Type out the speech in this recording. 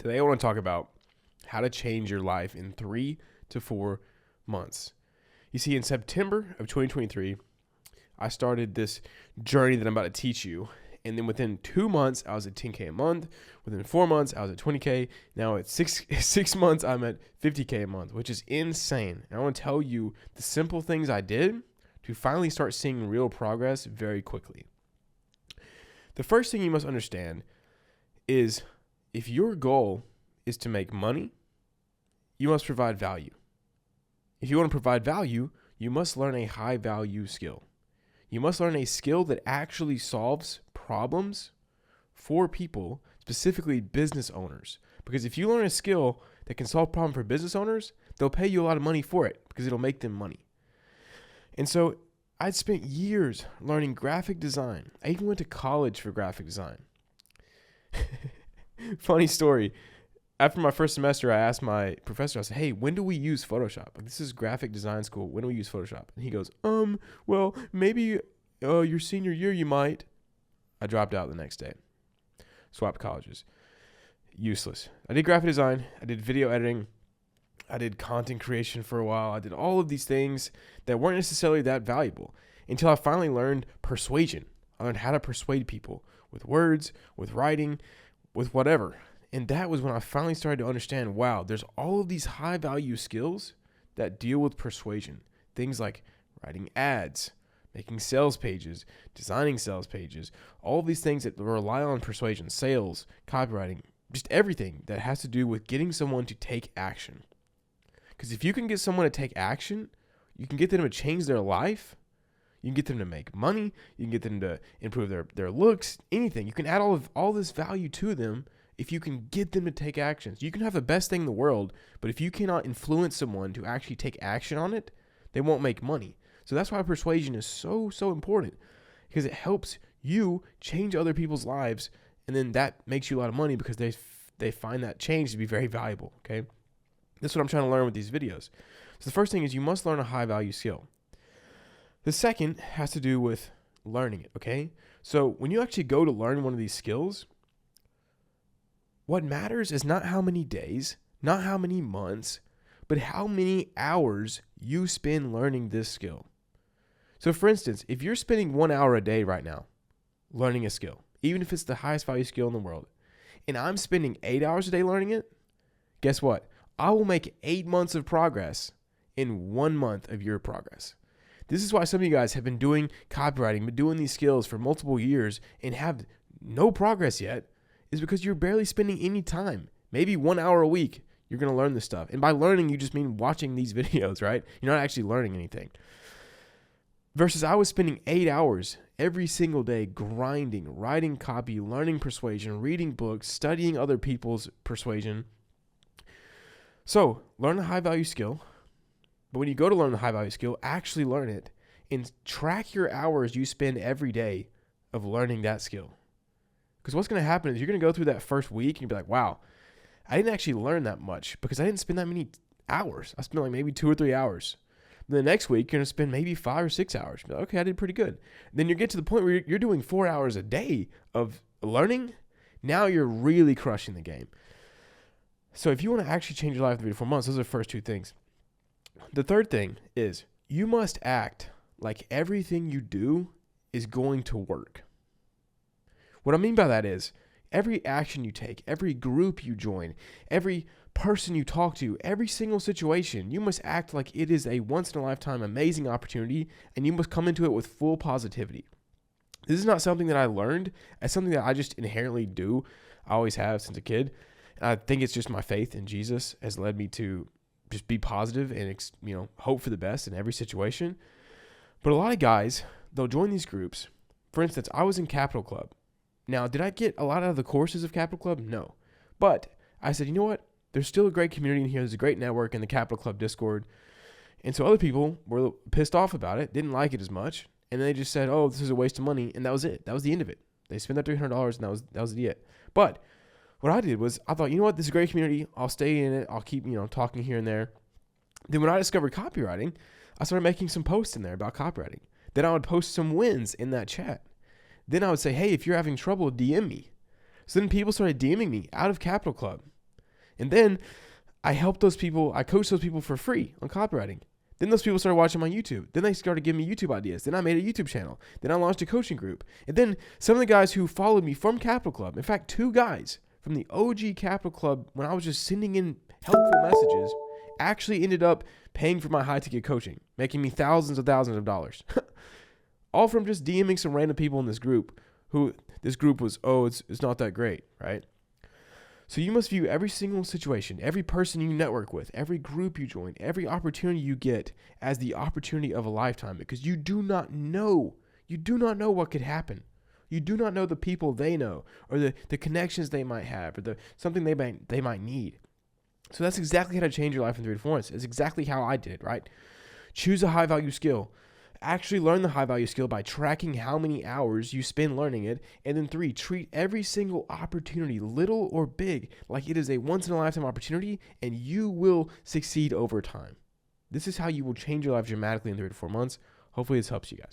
Today I want to talk about how to change your life in 3 to 4 months. You see, in September of 2023, I started this journey that I'm about to teach you. And then within 2 months, I was at 10K a month. Within 4 months, I was at 20K. Now at six months, I'm at 50K a month, which is insane. And I want to tell you the simple things I did to finally start seeing real progress very quickly. The first thing you must understand is if your goal is to make money, you must provide value. If you want to provide value, you must learn a high value skill. You must learn a skill that actually solves problems for people, specifically business owners. Because if you learn a skill that can solve problems for business owners, they'll pay you a lot of money for it because it'll make them money. And so I'd spent years learning graphic design. I even went to college for graphic design. Funny story. After my first semester, I asked my professor, I said, hey, when do we use Photoshop? Like, this is graphic design school. When do we use Photoshop? And he goes, well, maybe your senior year you might. I dropped out the next day. Swapped colleges. Useless. I did graphic design. I did video editing. I did content creation for a while. I did all of these things that weren't necessarily that valuable until I finally learned persuasion. I learned how to persuade people with words, with writing, with whatever. And that was when I finally started to understand, wow, there's all of these high value skills that deal with persuasion. Things like writing ads, making sales pages, designing sales pages, all of these things that rely on persuasion, sales, copywriting, just everything that has to do with getting someone to take action. Because if you can get someone to take action, you can get them to change their life. You can get them to make money. You can get them to improve their looks, anything. You can add all this value to them if you can get them to take actions. You can have the best thing in the world, but if you cannot influence someone to actually take action on it, they won't make money. So that's why persuasion is so important, because it helps you change other people's lives, and then that makes you a lot of money because they find that change to be very valuable, okay? That's what I'm trying to learn with these videos. So the first thing is you must learn a high value skill. The second has to do with learning it, okay? So when you actually go to learn one of these skills, what matters is not how many days, not how many months, but how many hours you spend learning this skill. So for instance, if you're spending 1 hour a day right now learning a skill, even if it's the highest value skill in the world, and I'm spending 8 hours a day learning it, guess what? I will make 8 months of progress in 1 month of your progress. This is why some of you guys have been doing copywriting, been doing these skills for multiple years and have no progress yet, is because you're barely spending any time. Maybe 1 hour a week, you're going to learn this stuff. And by learning, you just mean watching these videos, right? You're not actually learning anything. Versus I was spending 8 hours every single day grinding, writing copy, learning persuasion, reading books, studying other people's persuasion. So learn a high value skill. But when you go to learn the high value skill, actually learn it and track your hours you spend every day of learning that skill. Because what's going to happen is you're going to go through that first week and you'll be like, wow, I didn't actually learn that much because I didn't spend that many hours. I spent like maybe 2 or 3 hours. Then the next week, you're going to spend maybe 5 or 6 hours. You're like, okay, I did pretty good. Then you get to the point where you're doing 4 hours a day of learning. Now you're really crushing the game. So if you want to actually change your life in 3 to 4 months, those are the first 2 things. The third thing is you must act like everything you do is going to work. What I mean by that is every action you take, every group you join, every person you talk to, every single situation, you must act like it is a once-in-a-lifetime amazing opportunity, and you must come into it with full positivity. This is not something that I learned. It's something that I just inherently do. I always have since a kid. And I think it's just my faith in Jesus has led me to just be positive and hope for the best in every situation. But a lot of guys, they'll join these groups. For instance, I was in Capital Club. Now, did I get a lot out of the courses of Capital Club? No. But I said, you know what? There's still a great community in here. There's a great network in the Capital Club Discord. And so other people were pissed off about it, didn't like it as much. And they just said, oh, this is a waste of money. And that was it. That was the end of it. They spent their $300 and that was it. But what I did was I thought, you know what? This is a great community. I'll stay in it. I'll keep, talking here and there. Then when I discovered copywriting, I started making some posts in there about copywriting. Then I would post some wins in that chat. Then I would say, hey, if you're having trouble, DM me. So then people started DMing me out of Capital Club. And then I helped those people, I coached those people for free on copywriting. Then those people started watching my YouTube. Then they started giving me YouTube ideas. Then I made a YouTube channel. Then I launched a coaching group. And then some of the guys who followed me from Capital Club, in fact, 2 guys from the OG Capital Club, when I was just sending in helpful messages, actually ended up paying for my high-ticket coaching, making me thousands of dollars. All from just DMing some random people in this group who this group was, it's not that great, right? So you must view every single situation, every person you network with, every group you join, every opportunity you get as the opportunity of a lifetime, because you do not know what could happen. You do not know the people they know, or the connections they might have, or something they might need. So that's exactly how to change your life in 3 to 4 months. It's exactly how I did it, right? Choose a high value skill. Actually learn the high value skill by tracking how many hours you spend learning it. And then 3, treat every single opportunity, little or big, like it is a once in a lifetime opportunity, and you will succeed over time. This is how you will change your life dramatically in 3 to 4 months. Hopefully this helps you guys.